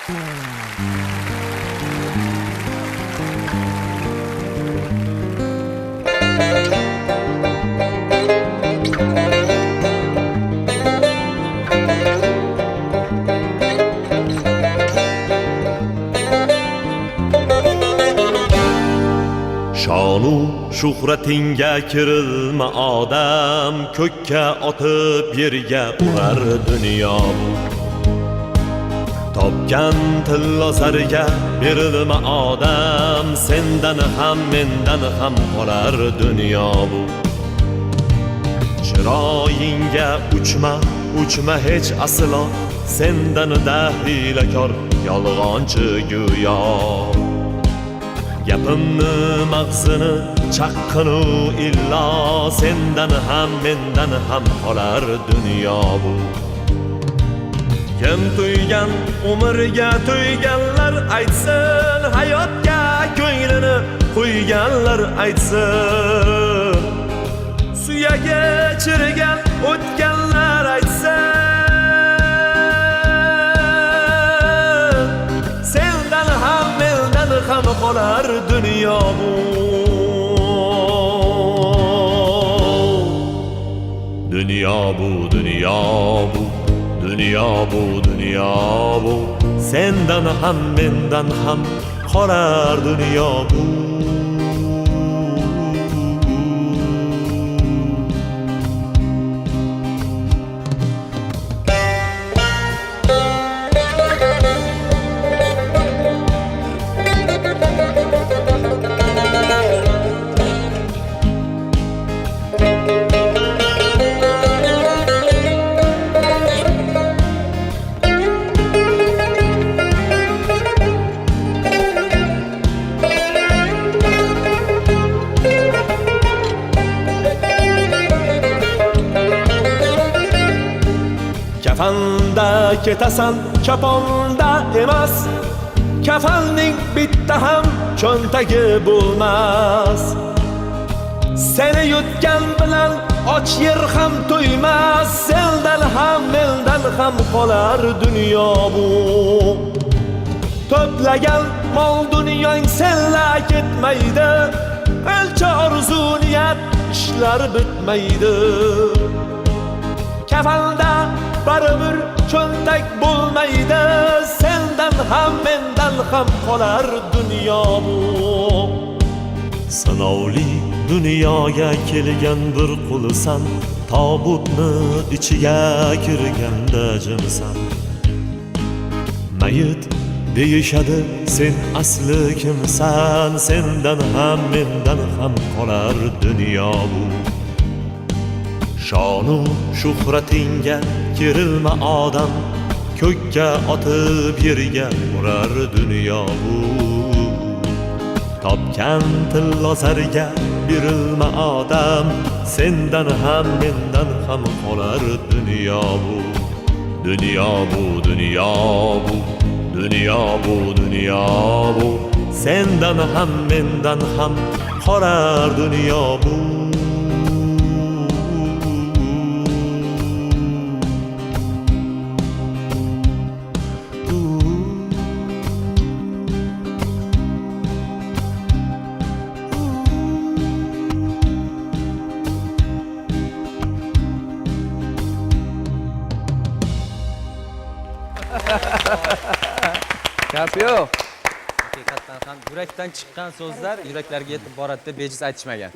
Shonu shuhratingga kirilma odam, ko'kka otib yerga urar dunyo. Topgan tillo zarga berilma odam, sendan ham mendan ham qolar dunyo bu. Chiroyingga uchma hech aslo, sendan dahiylakor yolg'onchi go'yo. Gapimni mag'zini chaqqinu illo, sendan ham mendan ham qolar dunyo bu. Kim to'ygan umrga to'yganlar aytsin, hayotga ko'nglini qo'yganlar aytsin, suyagi chirigan o'tganlar aytsin, sendan ham mendan ham qolar dunyo bu. Dunyo bu, dunyo bu, dunyo bu, dunyo bu, sendan ham mendan ham qolar dunyo bu. Kafanda ketasan, kaponda emas, kafanning bitta ham cho'ntagi bo'lmas. Seni yutgan bilan och yer ham to'ymas, sendan ham mendan ham qolar dunyo bu. To'plagan mol dunyoing senla ketmaydi, qancha orzu niyat ishlar bitmaydi. Kafanda baribir cho'ntak bo'lmaydi, sendan ham mendan ham qolar dunyo bu. Sinovli dunyoga kelgan bir qulsan, tobutni ichiga kirganda jimsan. Mayit deyishadi, sen asli kimsan, sendan ham mendan ham qolar dunyo bu. Shonu shuhratingga kirilma odam, ko'kka otib yerga urar dunyo bu. Topgan tillo zarga berilma odam, sendan ham mendan ham qolar dunyo bu. Dunyo bu, dunyo bu, dunyo bu, dunyo bu, sendan ham mendan ham qolar dunyo bu. Kapiyo. Haqiqatan ham yurakdan chiqqan so'zlar yuraklarga yetib boradi deb bejiz aytishmagan.